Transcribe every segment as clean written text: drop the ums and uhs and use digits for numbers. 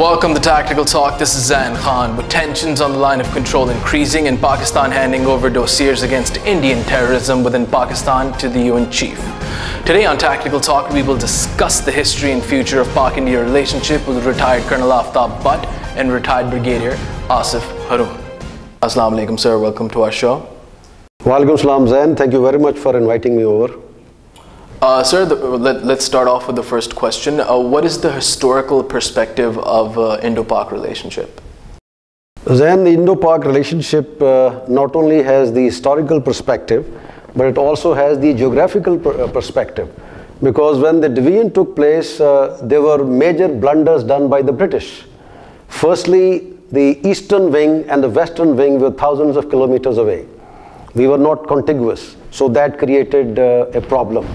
Welcome to Tactical Talk. This is Zain Khan. With tensions on the line of control increasing and Pakistan handing over dossiers against Indian terrorism within Pakistan to the UN chief. Today on Tactical Talk, we will discuss the history and future of Pak-India relationship with retired Col Aftab Butt and retired Brigadier Asif Haroon. Assalamu alaikum, sir. Welcome to our show. Walaikum salam, Zain. Thank you very much for inviting me over. Sir, let's start off with the first question. What is the historical perspective of IndoPak relationship? Zain, the IndoPak relationship not only has the historical perspective, but it also has the geographical perspective. Because when the division took place, there were major blunders done by the British. Firstly, the eastern wing and the western wing were thousands of kilometers away. We were not contiguous, so that created a problem.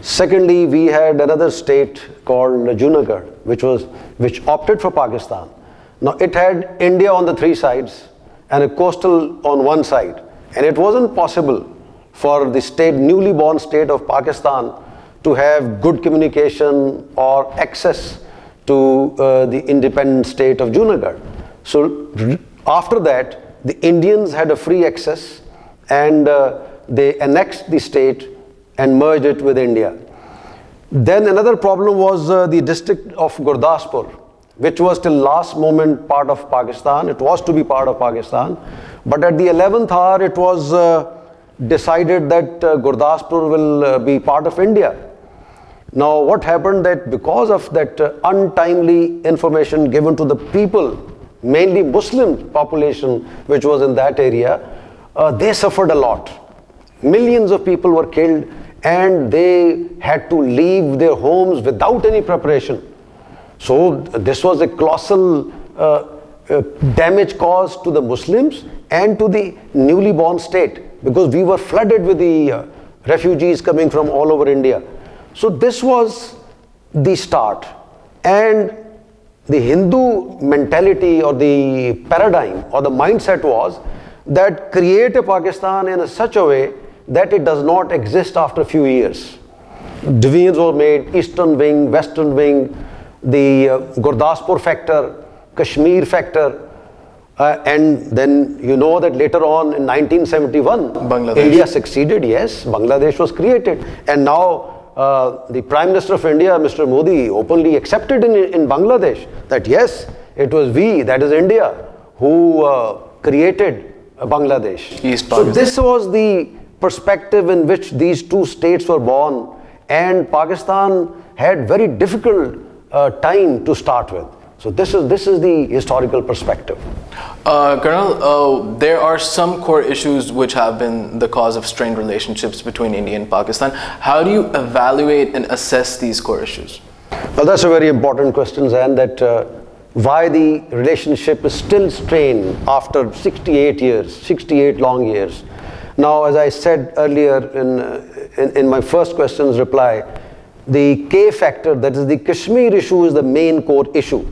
Secondly, we had another state called Junagadh, which opted for Pakistan. Now it had India on the three sides and a coastal on one side, and it wasn't possible for the newly born state of Pakistan to have good communication or access to the independent state of Junagadh. So after that, the Indians had a free access, and they annexed the state and merged it with India. Then another problem was the district of Gurdaspur, which was till last moment part of Pakistan. It was to be part of Pakistan, but at the 11th hour it was decided that Gurdaspur will be part of India. Now what happened, that because of that untimely information given to the people, mainly Muslim population which was in that area, they suffered a lot. Millions of people were killed, and they had to leave their homes without any preparation. So this was a colossal damage caused to the Muslims and to the newly born state, because we were flooded with the refugees coming from all over India. So this was the start, and the Hindu mentality or the paradigm or the mindset was that create a Pakistan in such a way that it does not exist after a few years. Divisions were made: eastern wing, western wing, the Gurdaspur factor, Kashmir factor, and then you know that later on in 1971, India succeeded. Yes, Bangladesh was created, and now the Prime Minister of India, Mr. Modi, openly accepted in Bangladesh that yes, it was we, that is India, who created Bangladesh. So this was the perspective in which these two states were born, and Pakistan had very difficult time to start with. So this is the historical perspective. Colonel, there are some core issues which have been the cause of strained relationships between India and Pakistan. How do you evaluate and assess these core issues? Well, that's a very important question, Zain, that why the relationship is still strained after 68 years, 68 long years. Now, as I said earlier in my first question's reply, the K factor, that is the Kashmir issue, is the main core issue.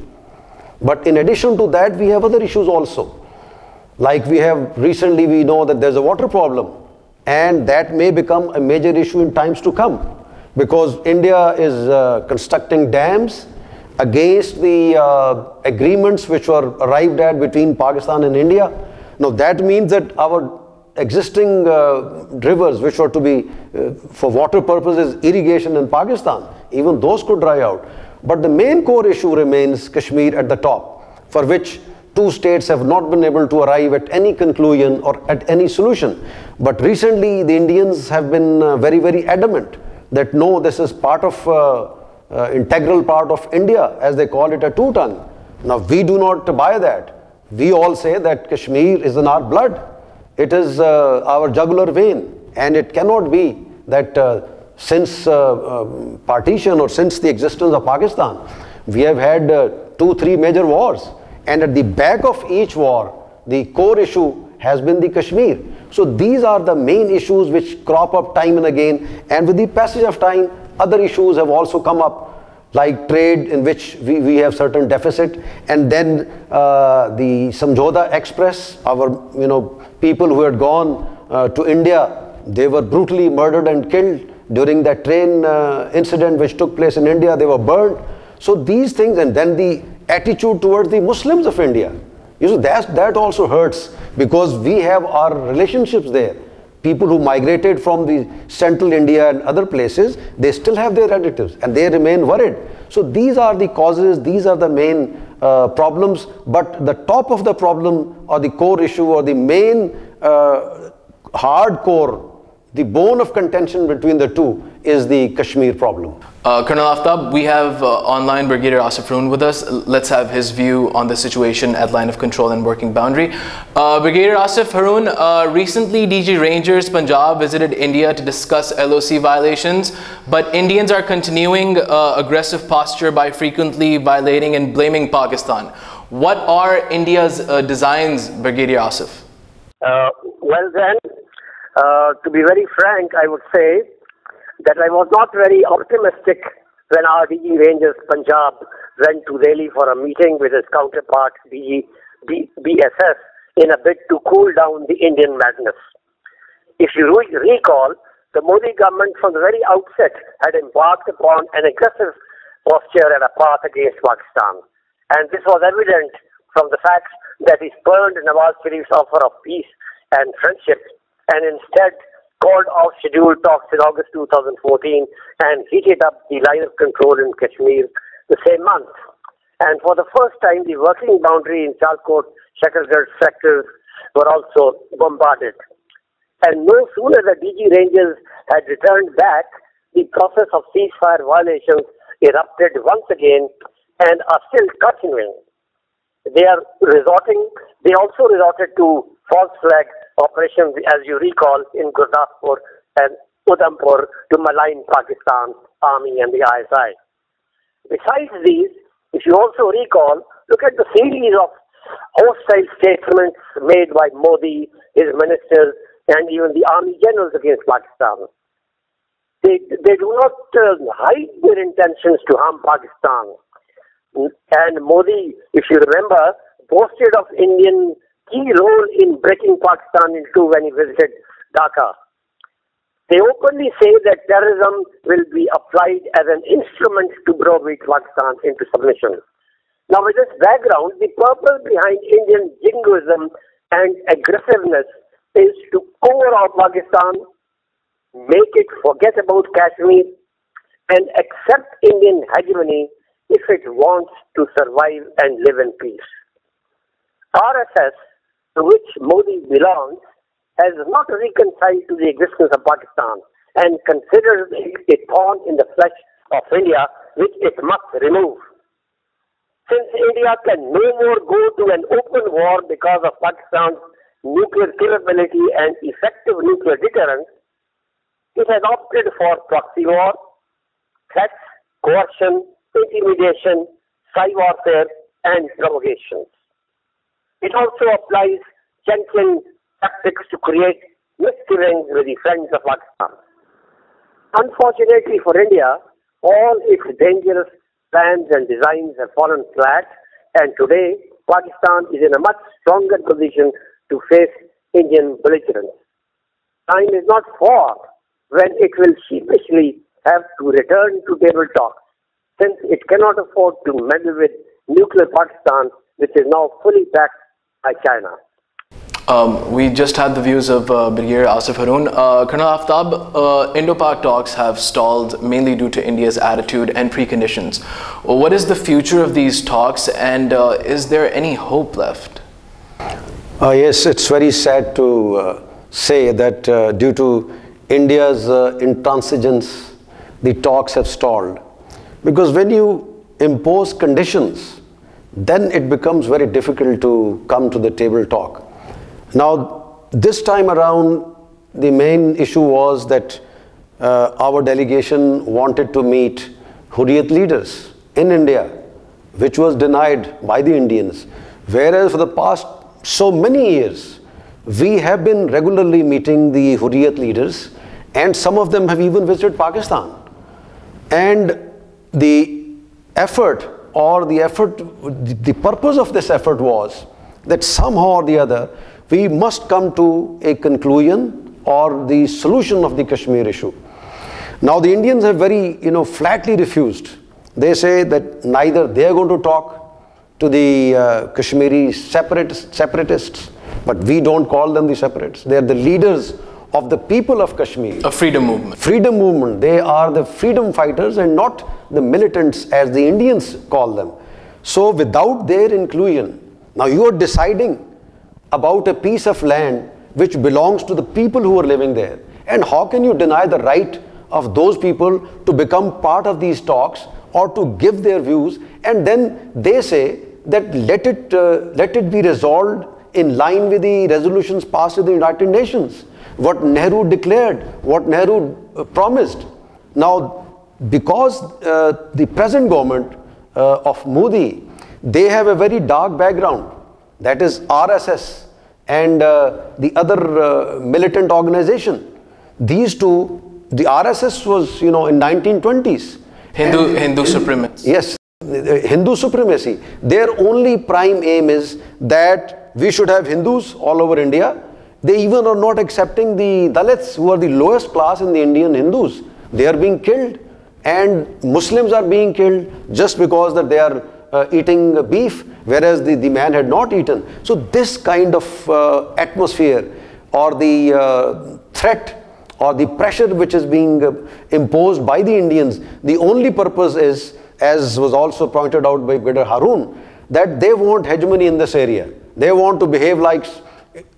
But in addition to that, we have other issues also. Like we know that there's a water problem, and that may become a major issue in times to come, because India is constructing dams against the agreements which were arrived at between Pakistan and India. Now that means that our existing rivers which were to be for water purposes, irrigation in Pakistan, even those could dry out. But the main core issue remains Kashmir at the top, for which two states have not been able to arrive at any conclusion or at any solution. But recently the Indians have been very, very adamant that no, this is part of integral part of India, as they call it, a two-tongue. Now we do not buy that. We all say that Kashmir is in our blood. It is our jugular vein, and it cannot be that since partition or since the existence of Pakistan, we have had 2-3 major wars, and at the back of each war, the core issue has been the Kashmir. So these are the main issues which crop up time and again, and with the passage of time, other issues have also come up, like trade, in which we have certain deficit, and then the Samjhauta Express, our people who had gone to India, they were brutally murdered and killed during that train incident which took place in India. They were burned. So these things, and then the attitude towards the Muslims of India. You see, that also hurts, because we have our relationships there. People who migrated from the central India and other places, they still have their relatives and they remain worried. So these are the causes, these are the main problems, but the top of the problem, or the core issue, or the main hardcore, the bone of contention between the two, is the Kashmir problem. Colonel Aftab, we have online Brigadier Asif Haroon with us. Let's have his view on the situation at line of control and working boundary. Brigadier Asif Haroon, recently DG Rangers Punjab visited India to discuss LOC violations, but Indians are continuing aggressive posture by frequently violating and blaming Pakistan. What are India's designs, Brigadier Asif? Well then, to be very frank, I would say that I was not very optimistic when our DG Rangers Punjab went to Delhi for a meeting with his counterpart BSS in a bid to cool down the Indian madness. If you recall, the Modi government from the very outset had embarked upon an aggressive posture and a path against Pakistan. And this was evident from the fact that he spurned Nawaz Sharif's offer of peace and friendship, and instead called off scheduled talks in August 2014 and heated up the line of control in Kashmir the same month. And for the first time, the working boundary in Sialkot, Shakargarh sectors were also bombarded. And no sooner the DG Rangers had returned back, the process of ceasefire violations erupted once again and are still continuing. They also resorted to false flag operations, as you recall, in Gurdaspur and Udhampur to malign Pakistan Army and the ISI. Besides these, if you also recall, look at the series of hostile statements made by Modi, his ministers, and even the army generals against Pakistan. They do not hide their intentions to harm Pakistan. And Modi, if you remember, boasted of Indian key role in breaking Pakistan in two when he visited Dhaka. They openly say that terrorism will be applied as an instrument to browbeat Pakistan into submission. Now, with this background, the purpose behind Indian jingoism and aggressiveness is to overhaul Pakistan, make it forget about Kashmir, and accept Indian hegemony if it wants to survive and live in peace. RSS, to which Modi belongs, has not reconciled to the existence of Pakistan and considers it a thorn in the flesh of India, which it must remove. Since India can no more go to an open war because of Pakistan's nuclear capability and effective nuclear deterrence, it has opted for proxy war, threats, coercion, intimidation, cyber warfare, and provocations. It also applies gentling tactics to create misgivings with the friends of Pakistan. Unfortunately for India, all its dangerous plans and designs have fallen flat, and today Pakistan is in a much stronger position to face Indian belligerence. Time is not far when it will sheepishly have to return to table talks, since it cannot afford to meddle with nuclear Pakistan, which is now fully backed by China. We just had the views of Brigadier Asif Haroon. Colonel Aftab, IndoPak talks have stalled mainly due to India's attitude and preconditions. What is the future of these talks, and is there any hope left? Yes, it's very sad to say that due to India's intransigence, the talks have stalled. Because when you impose conditions, then it becomes very difficult to come to the table talk. Now, this time around, the main issue was that our delegation wanted to meet Hurriyat leaders in India, which was denied by the Indians. Whereas for the past so many years, we have been regularly meeting the Hurriyat leaders, and some of them have even visited Pakistan. And the effort, or the purpose of this effort was that somehow or the other, we must come to a conclusion or the solution of the Kashmir issue. Now the Indians have very, flatly refused. They say that neither they are going to talk, to the Kashmiri separatists, but we don't call them the separatists. They are the leaders of the people of Kashmir. A freedom movement. Freedom movement. They are the freedom fighters and not the militants as the Indians call them. So without their inclusion, now you are deciding about a piece of land which belongs to the people who are living there. And how can you deny the right of those people to become part of these talks or to give their views? And then they say that let it be resolved in line with the resolutions passed in the United Nations. What Nehru declared, what Nehru promised. Now, because the present government of Modi, they have a very dark background. That is RSS and the other militant organization. These two, the RSS was, in 1920s. Hindu supremacy. Yes, Hindu supremacy. Their only prime aim is that we should have Hindus all over India. They even are not accepting the Dalits, who are the lowest class in the Indian Hindus. They are being killed, and Muslims are being killed just because that they are eating beef, whereas the man had not eaten. So this kind of atmosphere or the threat or the pressure which is being imposed by the Indians, the only purpose is, as was also pointed out by Brig Asif Haroon, that they want hegemony in this area. They want to behave like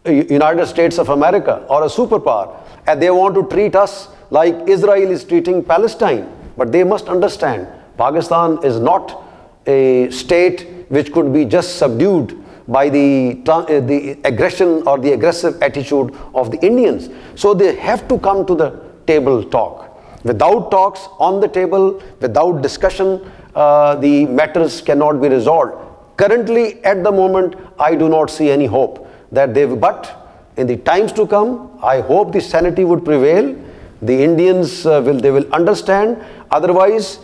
United States of America or a superpower, and they want to treat us like Israel is treating Palestine. But they must understand, Pakistan is not a state which could be just subdued by the aggression or the aggressive attitude of the Indians. So they have to come to the table talk. Without talks on the table, without discussion, the matters cannot be resolved. Currently, at the moment, I do not see any hope that but in the times to come, I hope the sanity would prevail. The Indians will understand. Otherwise,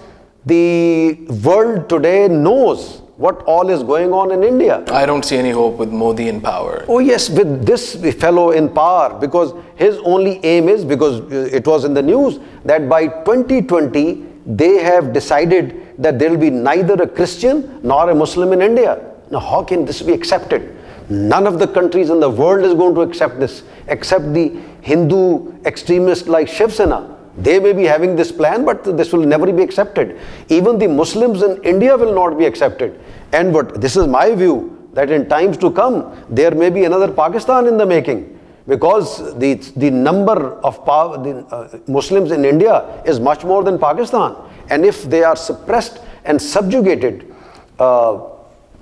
the world today knows what all is going on in India. I don't see any hope with Modi in power. Oh yes, with this fellow in power, because his only aim is, because it was in the news, that by 2020, they have decided that there will be neither a Christian nor a Muslim in India. Now how can this be accepted? None of the countries in the world is going to accept this, except the Hindu extremists like Shiv Sena. They may be having this plan, but this will never be accepted. Even the Muslims in India will not be accepted. And this is my view, that in times to come, there may be another Pakistan in the making, because the number of Muslims in India is much more than Pakistan. And if they are suppressed and subjugated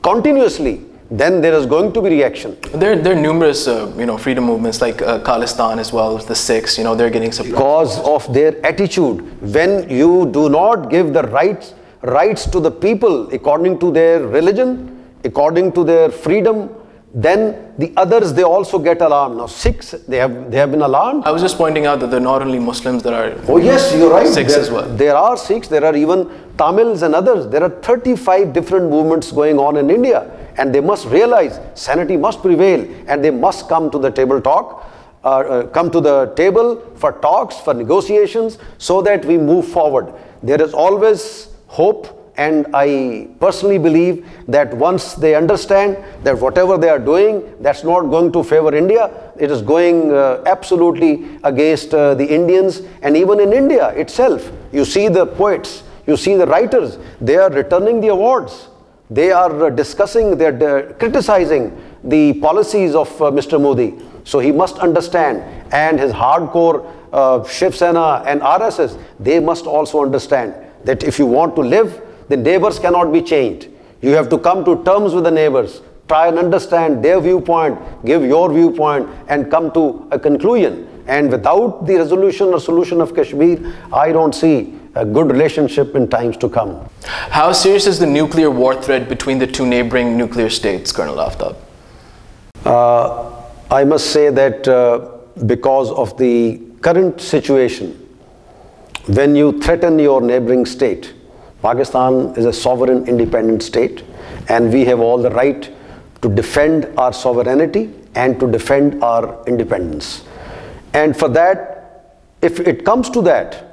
continuously, then there is going to be reaction. There are numerous, freedom movements like Khalistan as well, the Sikhs. They're getting suppressed because of their attitude. When you do not give the rights to the people according to their religion, according to their freedom, then the others, they also get alarmed. Now Sikhs, they have been alarmed. I was just pointing out that there are not only Muslims that are. Oh yes, you're right. Sikhs as well. There are Sikhs. There are even Tamils and others. There are 35 different movements going on in India. And they must realize sanity must prevail, and they must come to the table come to the table for talks, for negotiations, so that we move forward. There is always hope, and I personally believe that once they understand that whatever they are doing, that's not going to favor India, it is going absolutely against the Indians. And even in India itself, you see the poets, you see the writers, they are returning the awards. They are discussing, they're criticizing the policies of Mr. Modi. So he must understand, and his hardcore Shiv Sena and RSS, they must also understand that if you want to live, the neighbors cannot be changed. You have to come to terms with the neighbors, try and understand their viewpoint, give your viewpoint, and come to a conclusion. And without the resolution or solution of Kashmir, I don't see a good relationship in times to come. How serious is the nuclear war threat between the two neighboring nuclear states, Colonel Aftab? I must say that because of the current situation, when you threaten your neighboring state, Pakistan is a sovereign independent state, and we have all the right to defend our sovereignty and to defend our independence. And for that, if it comes to that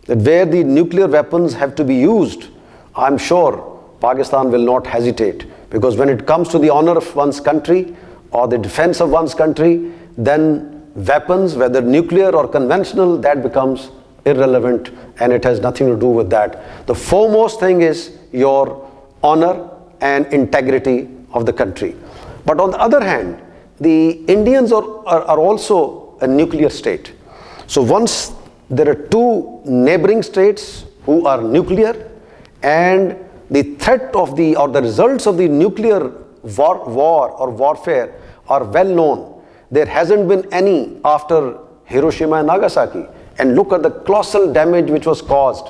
where the nuclear weapons have to be used, I'm sure Pakistan will not hesitate Because when it comes to the honor of one's country or the defense of one's country, then weapons, whether nuclear or conventional, that becomes irrelevant, and it has nothing to do with that. The foremost thing is your honor and integrity of the country. But on the other hand, the Indians are also a nuclear state. So once there are two neighboring states who are nuclear, and the threat of the results of the nuclear war or warfare are well known. There hasn't been any after Hiroshima and Nagasaki. And look at the colossal damage which was caused.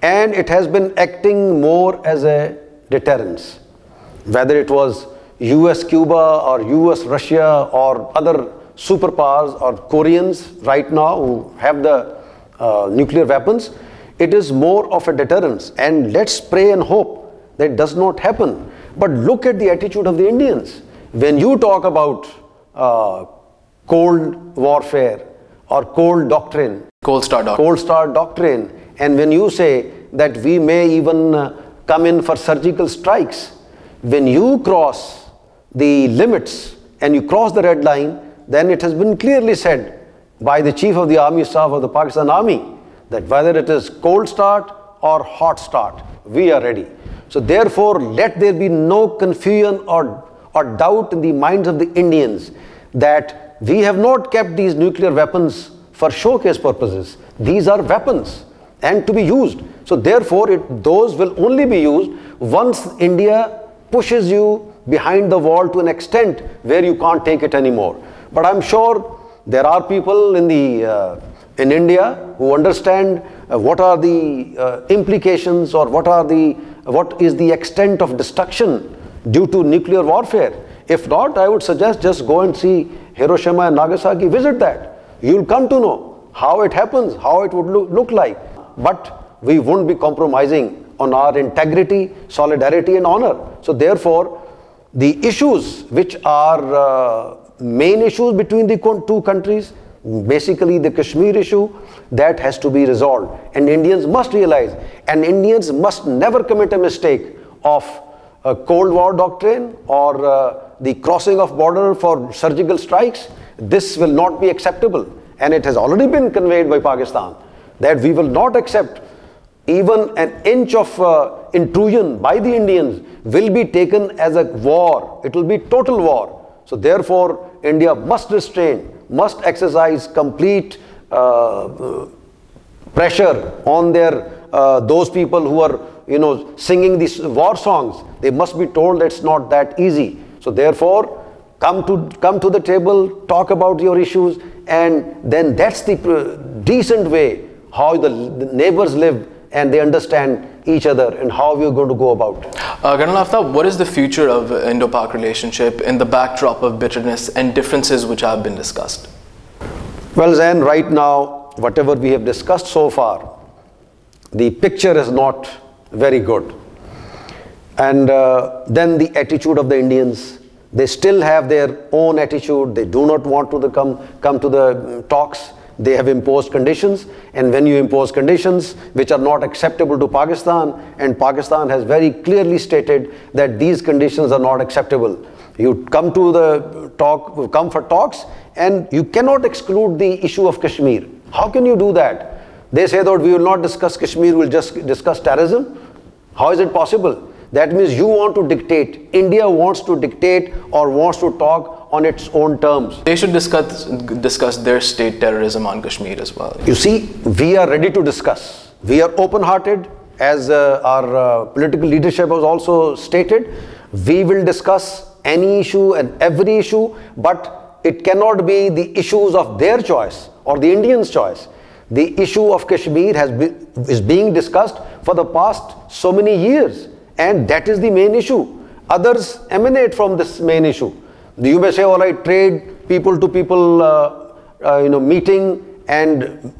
And it has been acting more as a deterrence. Whether it was US Cuba or US Russia or other superpowers or Koreans right now who have the nuclear weapons, it is more of a deterrence. And let's pray and hope that it does not happen. But look at the attitude of the Indians. When you talk about cold warfare or cold doctrine, Cold Star Doctrine, and when you say that we may even come in for surgical strikes, when you cross the limits and you cross the red line, then it has been clearly said by the Chief of the Army Staff of the Pakistan Army that whether it is cold start or hot start, we are ready. So therefore, let there be no confusion or doubt in the minds of the Indians that we have not kept these nuclear weapons for showcase purposes. These are weapons and to be used. So therefore, those will only be used once India pushes you behind the wall to an extent where you can't take it anymore. But I'm sure there are people in India who understand what are the implications or what is the extent of destruction due to nuclear warfare. If not, I would suggest just go and see Hiroshima and Nagasaki, visit that. You'll come to know how it happens, how it would look like. But we won't be compromising on our integrity, solidarity and honor. So therefore, the issues which are main issues between the two countries, basically the Kashmir issue, that has to be resolved. And Indians must realize, and Indians must never commit a mistake of a Cold War doctrine or the crossing of border for surgical strikes. This will not be acceptable, and it has already been conveyed by Pakistan that we will not accept even an inch of intrusion by the Indians will be taken as a war. It will be total war. So therefore, India must restrain, must exercise complete pressure on those people who are singing these war songs. They must be told it's not that easy. So therefore, come to the table, talk about your issues, and then that's the decent way how the neighbors live and they understand each other and how we are going to go about it. Col Aftab, what is the future of Indo-Pak relationship in the backdrop of bitterness and differences which have been discussed? Well, Zain, right now, whatever we have discussed so far, the picture is not very good. And then the attitude of the Indians, they still have their own attitude. They do not want to come to the talks. They have imposed conditions, and when you impose conditions which are not acceptable to Pakistan, and Pakistan has very clearly stated that these conditions are not acceptable. You come for talks, and you cannot exclude the issue of Kashmir. How can you do that? They say that we will not discuss Kashmir, we will just discuss terrorism. How is it possible? That means you want to dictate. India wants to dictate or wants to talk on its own terms. They should discuss their state terrorism on Kashmir as well. You see, we are ready to discuss. We are open-hearted, as our political leadership has also stated. We will discuss any issue and every issue, but it cannot be the issues of their choice or the Indians' choice. The issue of Kashmir is being discussed for the past so many years. And that is the main issue. Others emanate from this main issue. You may say, all right, trade, people to people meeting and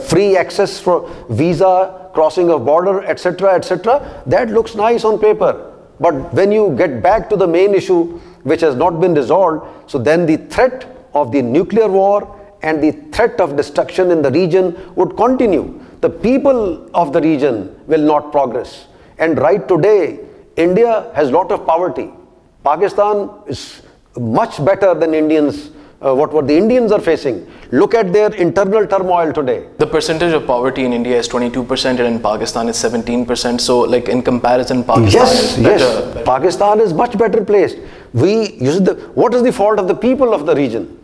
free access for visa, crossing of border, etc., etc. That looks nice on paper. But when you get back to the main issue, which has not been resolved, so then the threat of the nuclear war and the threat of destruction in the region would continue. The people of the region will not progress. And right today, India has a lot of poverty. Pakistan is much better than Indians, what the Indians are facing. Look at their internal turmoil today. The percentage of poverty in India is 22% and in Pakistan is 17%. So like in comparison, Pakistan is better. Yes. Pakistan is much better placed. What is the fault of the people of the region?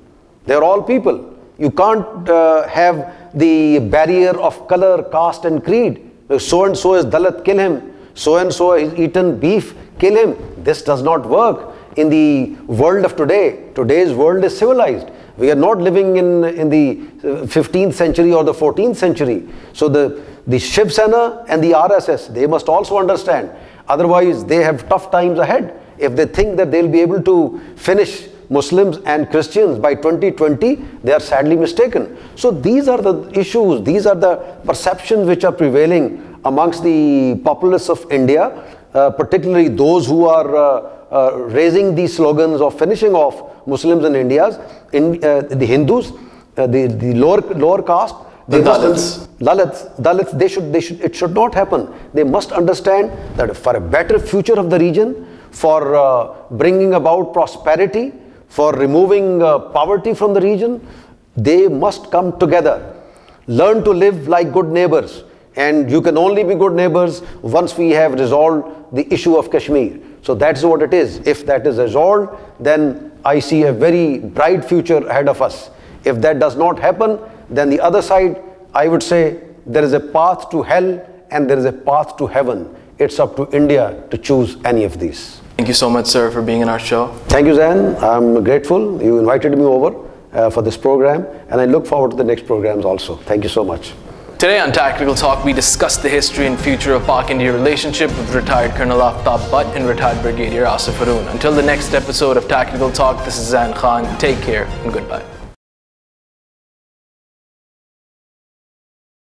They are all people. You can't have the barrier of color, caste and creed. So and so is Dalit, kill him. So and so is eaten beef, kill him. This does not work in the world of today. Today's world is civilized. We are not living in the 15th century or the 14th century. So the Shiv Sena and the RSS, they must also understand. Otherwise, they have tough times ahead. If they think that they'll be able to finish Muslims and Christians by 2020, they are sadly mistaken. So these are the issues, these are the perceptions which are prevailing amongst the populace of India, particularly those who are raising these slogans of finishing off Muslims in India, the Hindus, the lower caste, the Dalits. It should not happen. They must understand that for a better future of the region, for bringing about prosperity, for removing poverty from the region, they must come together. Learn to live like good neighbors. And you can only be good neighbors once we have resolved the issue of Kashmir. So that's what it is. If that is resolved, then I see a very bright future ahead of us. If that does not happen, then the other side, I would say, there is a path to hell and there is a path to heaven. It's up to India to choose any of these. Thank you so much, sir, for being in our show. Thank you, Zain. I'm grateful. You invited me over for this program, and I look forward to the next programs also. Thank you so much. Today on Tactical Talk, we discuss the history and future of Pak-India relationship with retired Col Aftab Butt and retired Brigadier Asif Haroon. Until the next episode of Tactical Talk, this is Zain Khan. Take care and goodbye.